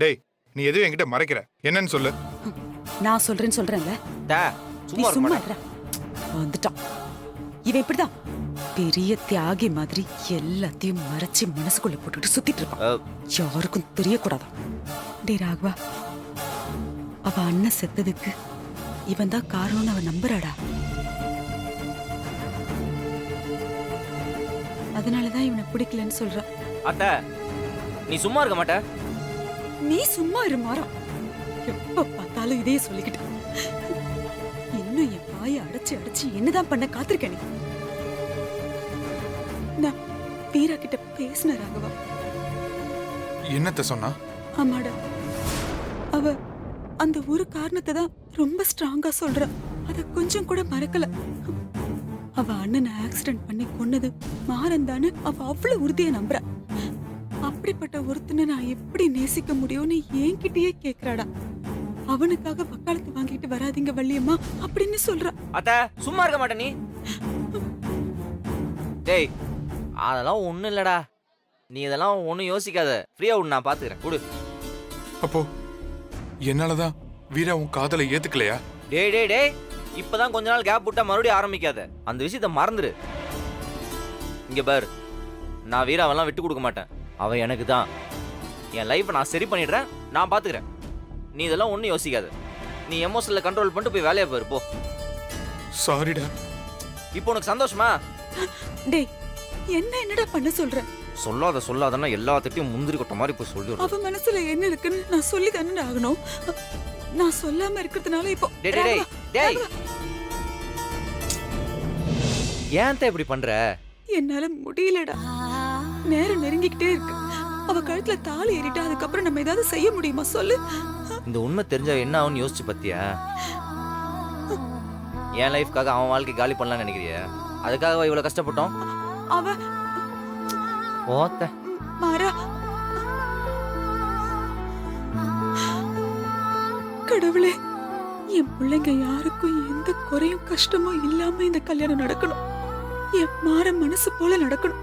டேய், நீ எதுவும் என்கிட்ட மறைக்கிற? என்னன்னு சொல்லு. நான் சொல்றேன்ல. டா நீ சும்மா சும்மா இருமா. இருடா. வந்துட்டான். இவன் இப்படிதான் பெரிய தியாகி மாதிரி எல்லாத்தையும் மறைச்சு மனசுக்குள்ள போட்டுட்டு சுத்திட்டு இருப்பான். யாருக்கும் தெரியக்கூடாது. டே ராகவா, அவ அண்ணன் செத்ததுக்கு இவன் தான் காரணம்னு அவன் நம்புறாடா. அதனாலதான் இவனை பிடிக்கலன்னு சொல்றான். அத்தை நீ சும்மா இருக்க மாட்ட. நீ சும்மா இரு மாறா. எப்ப பார்த்தாலும் இதையே சொல்லிக்கிட்டு இன்னும் என் வாயை அடைச்சு அடைச்சு என்னதான் பண்ண காத்திருக்க நீ. நான் வீரா கிட்ட பேசின ராகவா. என்னத்த சொன்னா? ஆமாடா, அவ அந்த ஒரு காரணத்தை தான் ரொம்ப ஸ்ட்ராங்கா சொல்றா. அத கொஞ்சம் கூட மறக்கல. அவ அண்ணனை ஆக்சிடென்ட் பண்ணி கொன்னது மாறன் தானு அவ அவ்வளவு உறுதியா நம்புறா. அப்படிப்பட்ட ஒருத்தனை நான் எப்படி நேசிக்க முடியும்னு என்கிட்டயே கேக்குறாடா. அவனுக்காக வக்காலத்து வாங்கிட்டு வராதீங்க வள்ளியம்மா அப்படின்னு சொல்றா. அத்தை சும்மா இருக்க மாட்ட நீ. டேய் அதெல்லாம் ஒண்ணும் இல்லடா. நீ இதெல்லாம் ஒண்ணும் யோசிக்காத. ஃப்ரீயா விடு, நான் பாத்துக்கிறேன். விடு. அப்போ என்னாலதான் வீரா உன் காதலை ஏத்துக்கலையா? டேய் டேய் டேய், இப்பதான் கொஞ்ச நாள் கேப் விட்டா மறுபடியும் ஆரம்பிக்காத. அந்த விஷயத்த மறந்துரு. இங்க பாரு, நான் வீராவெல்லாம் விட்டு கொடுக்க மாட்டேன். அவன் எனக்கு தான். என் லைஃப்பை நான் சரி பண்ணிடுறேன், நான் பாத்துக்கிறேன். நீ இதெல்லாம் ஒன்றும் யோசிக்காத. நீ எமோஷனல கண்ட்ரோல் பண்ணிட்டு போய் வேலையை பாரு போ. சாரிடா. இப்போ உனக்கு சந்தோஷமா? டேய், என்னடா பண்ண சொல்ற? சொல்லாதன்னா எல்லாத்திட்டையும் முந்திரி கொட்ட மாதிரி போய் சொல்லிடுறேன். அவ மனசுல என்ன இருக்குன்னு நான் சொல்லி தானே ஆகணும். நான் சொல்லாம இருக்கிறதுனால இப்போ டேய் டேய் டேய், ஏன் இப்படி பண்ற? என்னால முடியலடா. நேரம் நெருங்கிக்கிட்டே இருக்கு. அவ கழுத்துல தாலி ஏறிட்டா அதுக்கப்புறம் நம்ம ஏதாவது செய்ய முடியுமா சொல்லு? இந்த உண்மை தெரிஞ்சா என்ன ஆகும்னு யோசிச்சு பத்தியா? என் லைஃப்காக அவன் வாழ்க்கை காலி பண்ணலாம்னு நினைக்கிறியா? அதுக்காக இவ்வளவு கஷ்டப்பட்டோம். அவ ஓத்த மாறா, கடவுளே, என் பிள்ளைங்க யாருக்கும் எந்த குறையும் கஷ்டமும் இல்லாம இந்த கல்யாணம் நடக்கணும். என் மாற மனசு போல நடக்கணும்.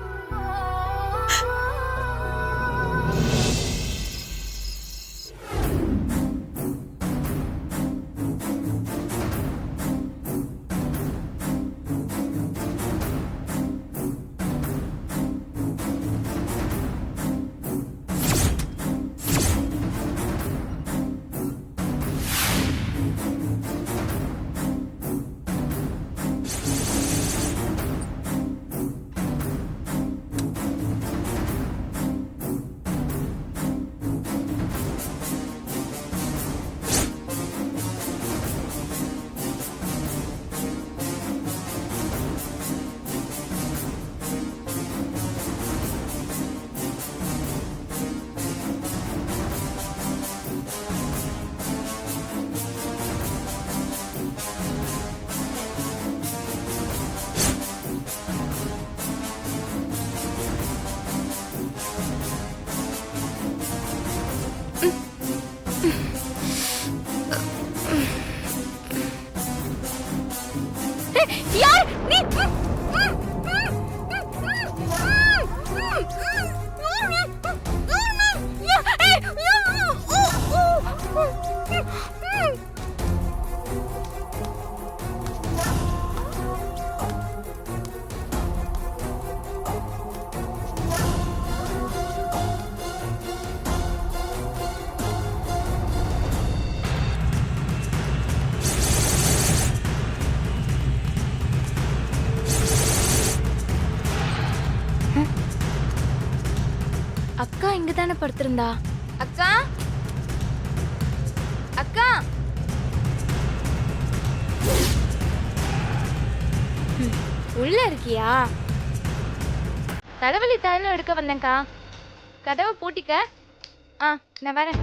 யார் நீ? அக்கா இங்க தானே படுத்திருந்தா. அக்கா அக்கா, உள்ள இருக்கியா? தலைவலி தைலம் எடுக்க வந்தேன்க்கா. கதவை பூட்டிக்க. நான் வரேன்.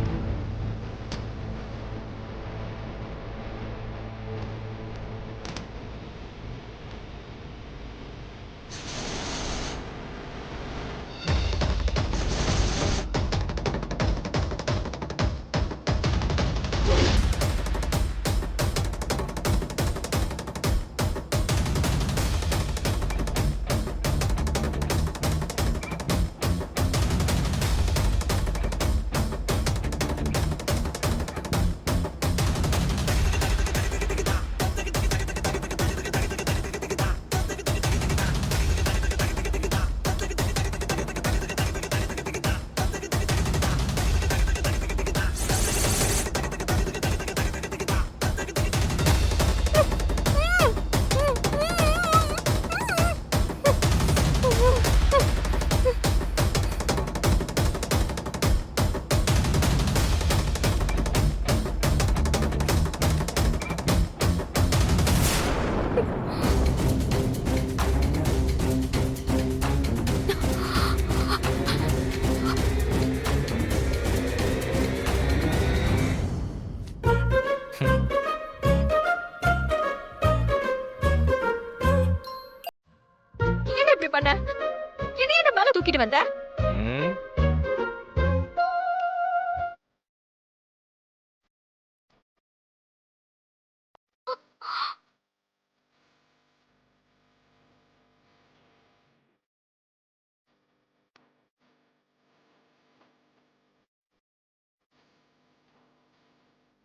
கூட்டிட்டு வந்த? ம்.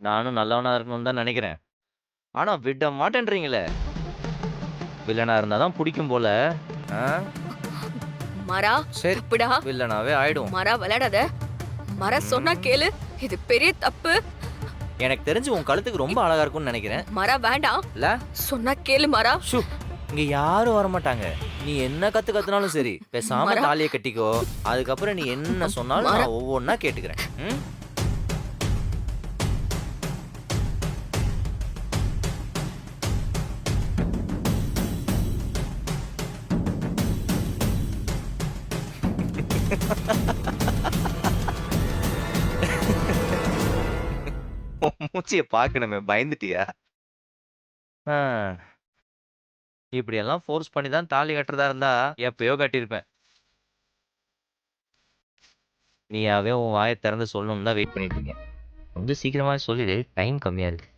நானும் நல்லவனா இருக்கணும்னு தான் நினைக்கிறேன். ஆனா விட மாட்டேன்றீங்களே. வில்லனா இருந்தா தான் பிடிக்கும் போல. ஆ? மாறா, சரி, தப்புடா. வில்லனாவே ஆயிடும். மாறா விளையாடாத. மாறா சொன்னா கேளு. இது பெரிய தப்பு. எனக்கு தெரிஞ்சு உன் கழுத்துக்கு ரொம்ப அழகா இருக்கும்னு நினைக்கிறேன். மாறா வேண்டாம். இல்ல? சொன்னா கேளு மாறா. ஷூ, இங்க யாரும் வர மாட்டாங்க. நீ என்ன கத்துனாலும் சரி, பேசாம மரா. தாலியை கட்டிக்கோ. அதுக்கப்புறம் நீ என்ன சொன்னாலும் மரா. நான் ஒவ்வொன்னா கேட்டுக்கிறேன். ம்? உன் மூச்சிய பார்க்கணுமே, பயந்துட்டியா? ஆ, இப்படியெல்லாம் ஃபோர்ஸ் பண்ணி தான் தாலி கட்டுறதா இருந்தா எப்பயோ கட்டியிருப்பேன். நீயாவே உன் வாயை திறந்து சொல்லணும்னு தான் வெயிட் பண்ணிட்டு இருக்கேன். கொஞ்சம் சீக்கிரமா சொல்லிடு, டைம் கம்மியா இருக்கு.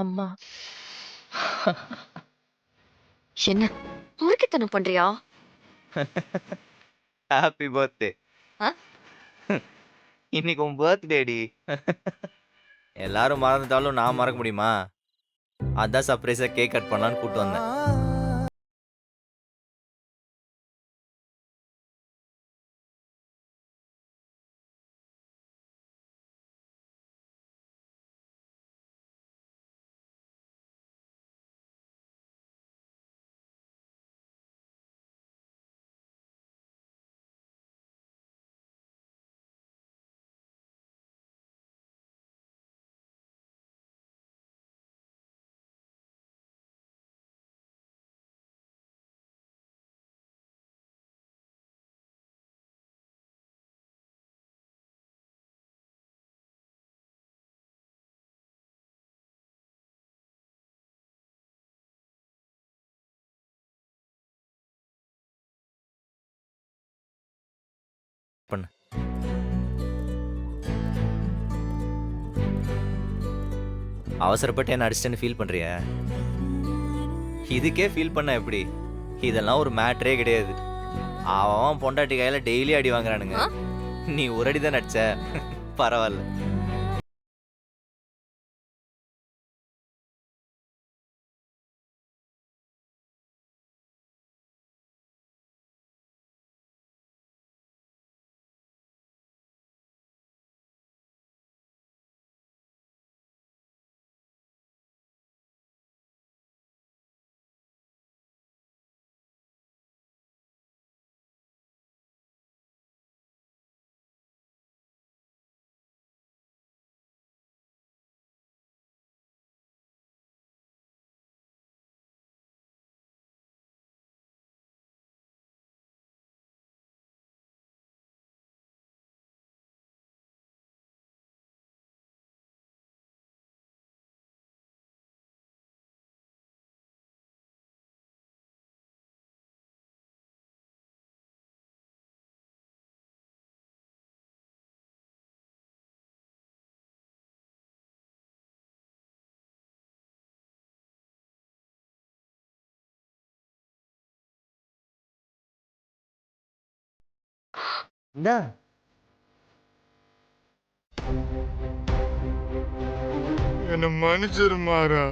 அம்மா. என்ன முறுக்குத்தனம் பண்றியா? Happy birthday. ஆ? இன்னைக்கு உன் பர்த்டேடி. எல்லாரும் மறந்துட்டாலும் நான் மறக்க முடியுமா? அதான் சர்ப்ரைஸா கேக் கட் பண்ணலான்னு கூட்டு வந்தேன். பண்ணு. அவசரப்பட்டு என்ன அடிச்சிட்டேன்னு ஃபீல் பண்றியா? இதுக்கே ஃபீல் பண்ண எப்படி? இதெல்லாம் ஒரு மேட்டரே கிடையாது. அவன் பொண்டாட்டி கையில டெய்லி அடி வாங்குறானுங்க. ஆ? நீ ஒரு அடி தான் அடிச்ச. பரவாயில்ல. இந்தா. என்ன மன்னிச்சிருமாறா.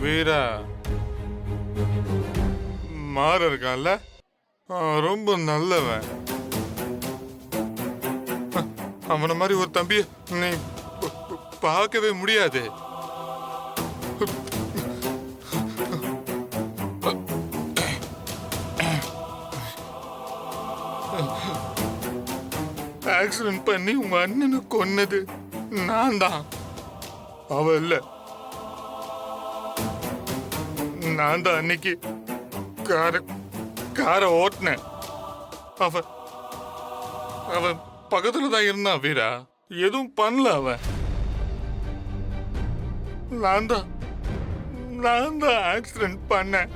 வீரா மாற இருக்கான்ல, ரொம்ப நல்லவன். அவனை மாதிரி ஒரு தம்பிய நீ பார்க்கவே முடியாது. ஆக்சிடென்ட் பண்ணி உங்க அண்ணனை கொன்னது நான் தான், அவ இல்ல. நான் தான் அன்னைக்கு காரை ஓட்டினேன். அவன் பக்கத்துல தான் இருந்தான் வீரா. எதுவும் பண்ணல அவன். நான் தான் ஆக்சிடென்ட் பண்ணேன்.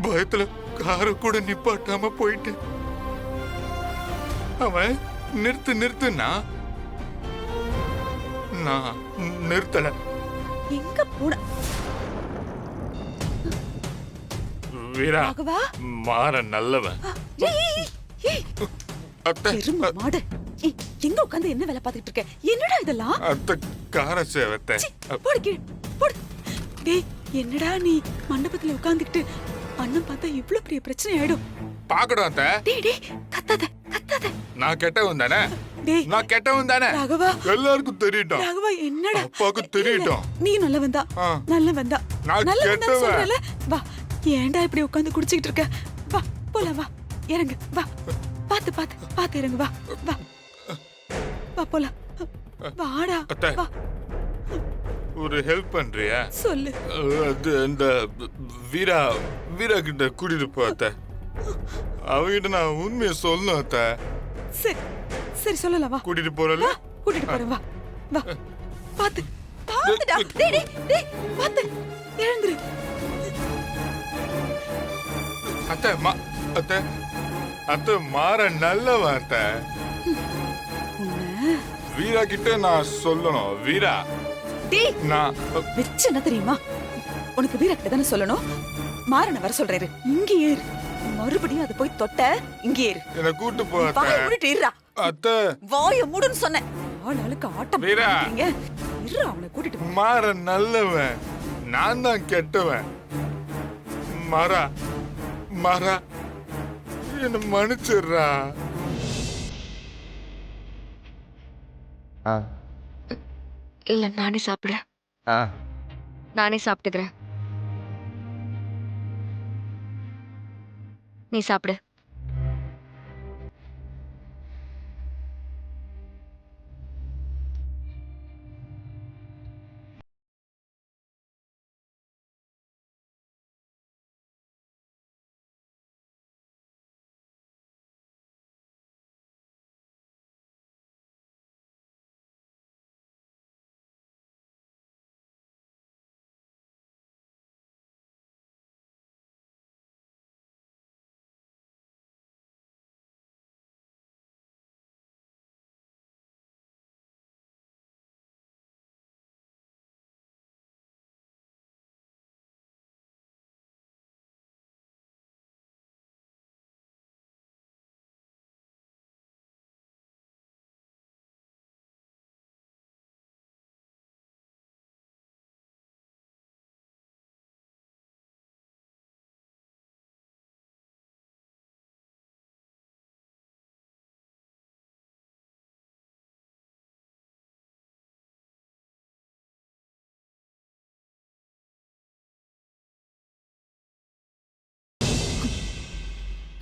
பயத்துல காரை கூட நிப்பாட்டாம போயிட்டு அவன் நிறுத்துனா நான் நிறுத்தல. எங்க போன வீரா ராகவா? மாற நல்லவன். ஏய், ஏய், அத்தை எருமை மாடு. ஏய், எங்க உட்கார்ந்து என்ன வேலை பார்த்துட்டு இருக்க? என்னடா இதெல்லாம்? அத்தை கார சேவத்தை. போடு கீழே, போடு. டேய், என்னடா நீ மண்டபத்துல உட்கார்ந்துக்கிட்டு அண்ணன் பார்த்தா இவ்ளோ பெரிய பிரச்சனை ஆயிடும். பாக்கடும் அத்தை. டேய், கத்தாத. நான் கெட்டவன் தானே. டேய், நான் கெட்டவன் தானே. ராகவா, எல்லாருக்கும் தெரியட்டும். ராகவா, என்னடா? அப்பாவுக்கு தெரியட்டும். நீ நல்லவன் தான். ஆ. நல்லவன் தான். நான் நல்லவன் தான் கெட்டவன். சொல்றல. வா, ஏன்டா இப்படி உட்கார்ந்து குடிச்சிட்டு இருக்க? வா, போலாம் வா. இறங்கு, வா. பாத்து இறங்கு, வா. வா போலாம். வாடா. அத்தை. வா, ஒரு ஹெல்ப் பண்றியா? சொல்லு. அது இந்த வீரா கிட்ட கூட்டிட்டு போ அத்தை. அவகிட்ட நான் உண்மையை சொல்லணும் அத்தை. சரி சொல்லலாம், வா. கூட்டிட்டு போறல. வா, கூட்டிட்டு போறேன், வா. வா. பாத்துடா. டேய், பாத்து. எழுந்துரு. அத்தை மாற நல்லவன் அத்தை. உன்னை வீரா கிட்ட நான் சொல்லணும். வீரா டேய், நான் வெச்சு என்ன தெரியுமா? உனக்கு வீர கிட்ட தானே சொல்லணும். மாறன வர சொல்றாரு. இங்க ஏறு. மறுபடியும் அது போய் தொட்ட இங்க ஏறு. என்ன கூட்டு போ அத்தை. வாயை மூடிட்டு இருடா. அத்தை வாயை மூடுன்னு சொன்னேன். ஆளுக்கு ஆட்டம் வீரா. போடுறீங்க. இருடா, அவனை கூட்டிட்டு போ. மாற நல்லவன். நான் தான் கெட்டவன். மாறா என்ன மன்னிச்சிடுறா. ஆ இல்ல நானே சாப்பிடுறேன். ஆ நானே சாப்பிட்டுக்கிறேன். நீ சாப்பிடு.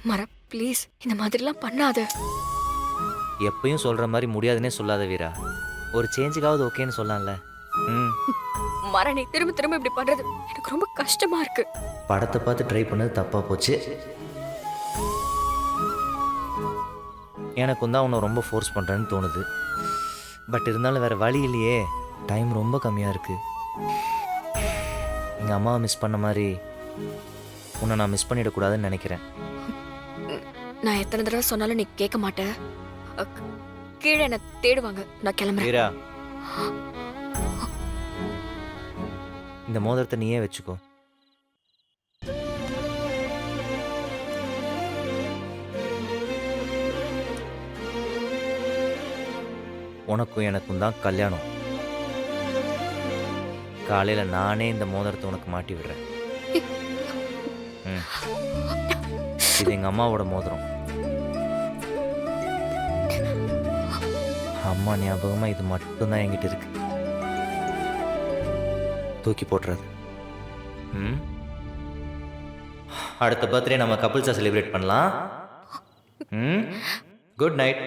மர ப்ளீஸ் இந்த மாதிரிலாம் பண்ணாத. எப்பயும் சொல்ற மாதிரி முடியாதுன்னே சொல்லாத வீரா. ஒரு சேஞ்சுக்காவது ஓகேன்னு சொல்லலாம்ல. ம் மர நீ திரும்ப திரும்ப இப்படி பண்றது எனக்கு ரொம்ப கஷ்டமா இருக்கு. படத்தை பார்த்து ட்ரை பண்ணது தப்பாக போச்சு. எனக்கும் தான் உன்னை ரொம்ப ஃபோர்ஸ் பண்ணுறேன்னு தோணுது. பட் இருந்தாலும் வேறு வழி இல்லையே. டைம் ரொம்ப கம்மியாக இருக்குது. எங்கள் அம்மாவை மிஸ் பண்ண மாதிரி உன்னை நான் மிஸ் பண்ணிடக்கூடாதுன்னு நினைக்கிறேன். நான் எத்தனை தடவை சொன்னாலும் நீ கேட்க மாட்ட. கீழே என்ன தேடுவாங்க. நான் கிளம்புறேன். வீரா, இந்த மோதிரத்தை நீயே வச்சுக்கோ. உனக்கும் எனக்கும் தான் கல்யாணம். காலையில் நானே இந்த மோதிரத்தை உனக்கு மாட்டி விடுறேன். இது எங்கள் அம்மாவோட மோதிரம். அம்மா ஞாபகமாக இது மட்டும்தான் என்கிட்ட இருக்கு. தூக்கி போட்டுறது. அடுத்த பர்த்டே நம்ம கப்புள்ஸாக செலிப்ரேட் பண்ணலாம். Good night.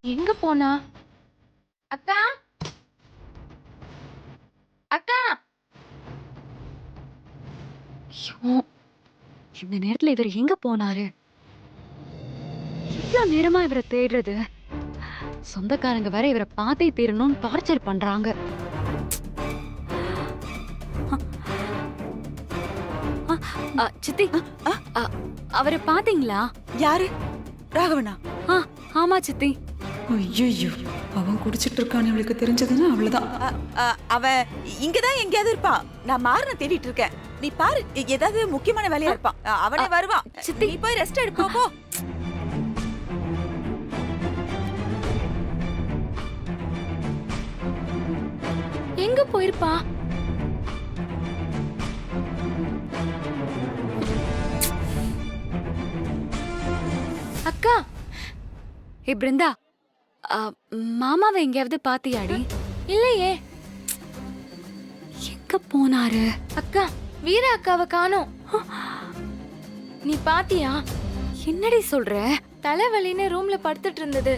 எங்க போனா? அக்கா அக்கா ஐயோ, இந்த நேரத்துல இவர் எங்க போனாரு? இவ்வளோ நேரமா இவரை தேடுறது. சொந்தக்காரங்க வேற இவரை பார்த்தே தீரணும்னு டார்ச்சர் பண்றாங்க. சித்தி, அவரை பாத்தீங்களா? யாரு? ராகவனா? ஆமா சித்தி. ஐயோ, அவன் குடிச்சிட்டு இருக்கான்னு இவளுக்கு தெரிஞ்சதுன்னா அவ்வளவுதான். அவன் இங்கதான் எங்கேயாவது இருப்பான். நான் மாறன தேடிட்டு இருக்கேன். நீ பாரு, ஏதாவது முக்கியமான வேலையா இருப்பான். அவனே வருவான். சித்தி, நீ போய் ரெஸ்ட் எடுப்போ போ. எங்க போயிருப்பா? அக்கா ஏ பிருந்தா, மாமாவை எங்கேயாவது பாத்தியாடி? இல்லையே. எங்க போனாரு? அக்கா வீரா அக்காவை காணோம். நீ பாத்தியா? என்னடி சொல்ற? தலைவலின்னு ரூம்ல படுத்துட்டு இருந்தது.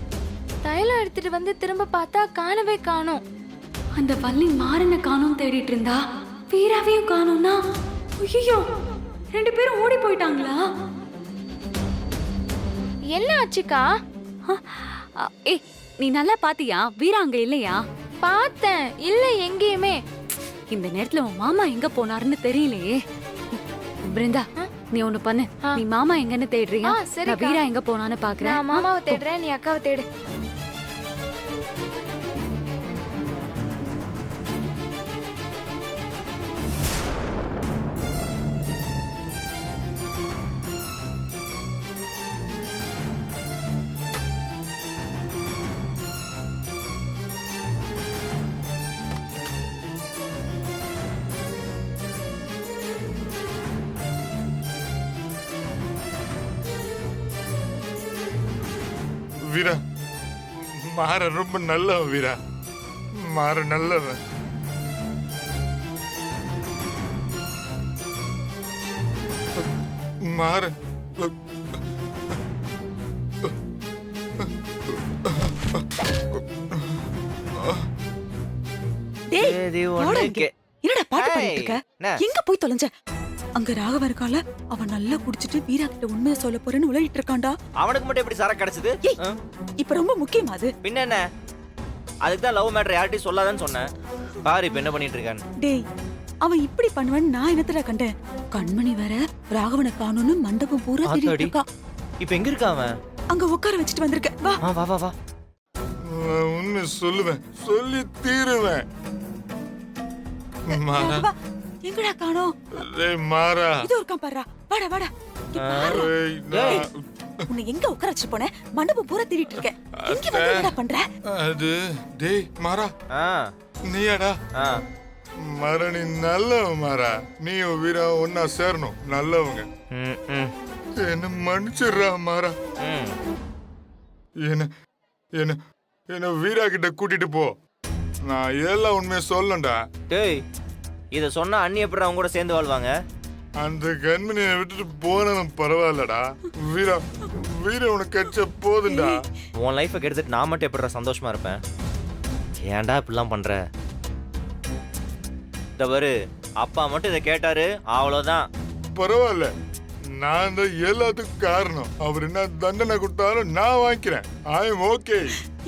தைலம் எடுத்துட்டு வந்து திரும்ப பார்த்தா காணவே காணோம். அந்த வள்ளி மாறனை காணோம் தேடிட்டு இருந்தா வீராவையும் காணோம்னா, ஐயோ, 2 பேரும் ஓடி போயிட்டாங்களா? என்ன ஆச்சுக்கா? ஏய், நீ நல்லா பாத்தியா? வீரா அங்க இல்லையா? பார்த்தேன், இல்ல எங்கேயுமே. இந்த நேரத்துல உன் மாமா எங்க போனாருன்னு தெரியலையே. பிருந்தா, நீ ஒண்ணு பண்ணு. நீ மாமா எங்கன்னு தேடுறியா? சரி, நான் வீரா எங்க போனான்னு பாக்குறேன். நான் மாமாவை தேடுறேன், நீ அக்காவை தேடு. வீரா, மாற ரொம்ப நல்லவன் வீரா. மாற நல்லவன். மாற டேய், சரி, போடா ஒண்ணு இங்க. என்னடா பாட்டு பாடிட்டு இருக்க? என்ன? எங்க போய் தொலைஞ்ச? அங்க ராகவ இருக்கால, அவன் நல்லா குடிச்சிட்டு வீரா கிட்ட உண்மையை சொல்ல போறேன்னு உளறிட்டு இருக்கான்டா. அவனுக்கு மட்டும் எப்படி சரக்கு கிடைச்சது? ஏய், இப்ப ரொம்ப முக்கியமா அது? பின்ன என்ன? அதுக்கு தான் லவ் மேட்டர் யார்கிட்டயும் சொல்லாதன்னு சொன்னேன். பாரு இப்ப என்ன பண்ணிட்டு இருக்கான்னு. டேய், அவன் இப்படி பண்ணுவான்னு நான் என்னத்துல கண்டேன்? கண்மணி வேற ராகவனை காணோம்னு மண்டபம் பூரா தேடிட்டு ஆத்தாடி. இருக்கா. இப்ப எங்க இருக்க அவன்? அங்க உட்கார வச்சுட்டு வந்திருக்க. வா. வா வா வா. உண்மை சொல்லுவேன், சொல்லி தீருவேன். மாறா, ராகவா, எங்கடா காணோம்? டேய் மாறா. இது இருக்கான் பாருடா. வாடா வாடா. இங்க பாரு. ஏய், நான் உன்னை எங்க உட்கார வச்சுட்டு போனேன்? மண்டபம் பூரா தேடிட்டு இருக்கேன். இங்க வந்து என்னடா பண்ற? அது டேய் மாறா, ஆ நீயாடா? ஆ. மாறா, நீ நல்லவன் மாறா. நீயும் வீரா ஒன்னா சேரணும், நல்லவங்க. ம் ம் என்ன மன்னிச்சிடுறா மாறா. ம். என்ன என்ன என்ன வீரா கிட்ட கூட்டிட்டு போ. நான் எல்லாம் உண்மையை சொல்லண்டா. டேய், இத சொன்னா அண்ணி எப்படி அவங்க கூட சேர்ந்து வாழ்வாங்க? அந்த கண்மணியை விட்டுட்டு போனதும் பரவாயில்லடா. வீரா வீரா உனக்கு கிடைச்ச போதுண்டா. உன் லைஃபை கெடுத்துட்டு நான் மட்டும் எப்படிடா சந்தோஷமா இருப்பேன்? ஏன்டா இப்படிலாம் பண்ற? இந்த பாரு, அப்பா மட்டும் இதை கேட்டாரு, அவ்வளோதான். பரவாயில்ல, நான் தான் எல்லாத்துக்கும் காரணம். அவர் என்ன தண்டனை கொடுத்தாலும் நான் வாங்கிக்கிறேன். I am okay.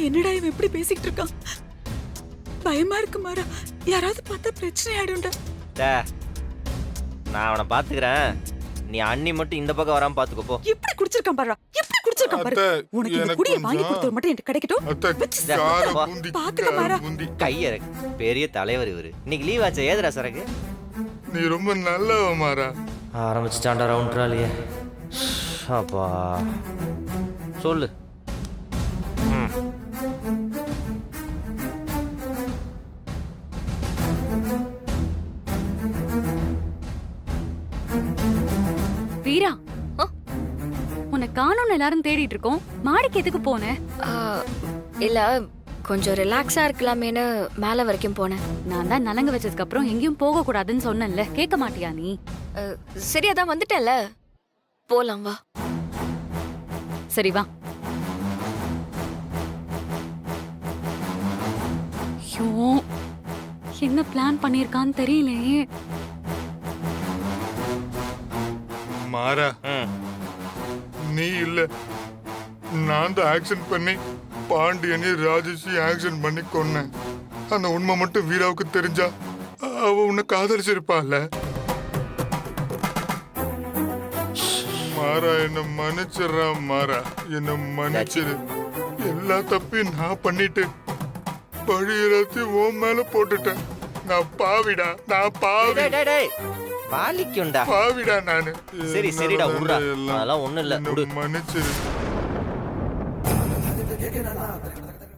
என்னடா இவன் எப்படி பேசிக்கிட்டு இருக்கான்? பயமா இருக்கு மாறா. யாராவது பார்த்தா பிரச்சனை ஆயிடும்டா. டே, நான் அவனை பாத்துக்கிறேன். நீ அண்ணி மட்டும் இந்த பக்கம் வராம பாத்துக்கோ போ. எப்படி குடிச்சிருக்கான் பாரு. எப்படி குடிச்சிருக்கான் பாரு. அத்தை, உனக்கு இந்த எனக்கு குடியை வாங்கி கொஞ்சம் கொடுத்தது மட்டும் எனக்கு கிடைக்கட்டும். அத்தை, வச்சு கார வா. பூந்தி, பாத்துக்க மாறா. கார பூந்தி. கைய பெரிய தலைவர் இவரு. இன்னைக்கு லீவ் ஆச்சா? ஏதுடா சரக்கு? நீ ரொம்ப நல்லவ மாறா. ஆரம்பிச்சுட்டாண்டா ரவுண்ட்ராலியே. அப்பா சொல்லு. ம். வீரா, உன்னை காணோம்னு எல்லாரும் தேடிட்டு இருக்கோம். மாடிக்கு எதுக்கு போன? இல்ல, கொஞ்சம் ரிலாக்ஸா இருக்கலாமேன்னு மேல வரைக்கும் போனேன். நான் தான் நலங்க வச்சதுக்கு அப்புறம் எங்கேயும் போக கூடாதுன்னு சொன்னேன்ல, கேட்க மாட்டியா நீ? சரி, அதான் வந்துட்டேன்ல, போலாம் வா. சரி வா. ஐயோ என்ன பிளான் பண்ணிருக்கான்னு தெரியலையே. மாறா ம். நீ இல்ல, நான் தான் ஆக்ஷன் பண்ணி பாண்டியனி ராஜேஷி ஆக்ஷன் பண்ணி கொன்னேன். அந்த உண்மை மட்டும் வீராவுக்கு தெரிஞ்சா அவ உன்னை காதலிச்சிருப்பாள்ல. மாறா என்ன மன்னிச்சிடுறா மாறா, என்ன மன்னிச்சிரு. எல்லா தப்பையும் நான் பண்ணிட்டு பழி எல்லாத்தையும் உன் மேல போட்டுட்டேன். நான் பாவிடா, நான் பாவி, டேய், டேய், டேய். பாலிக்குண்டா. பாவிடா நானு. சரி சரிடா விடுடா, எல்லாம் அதெல்லாம் ஒண்ணும் இல்ல என்னை விடு. மன்னிச்சிரு.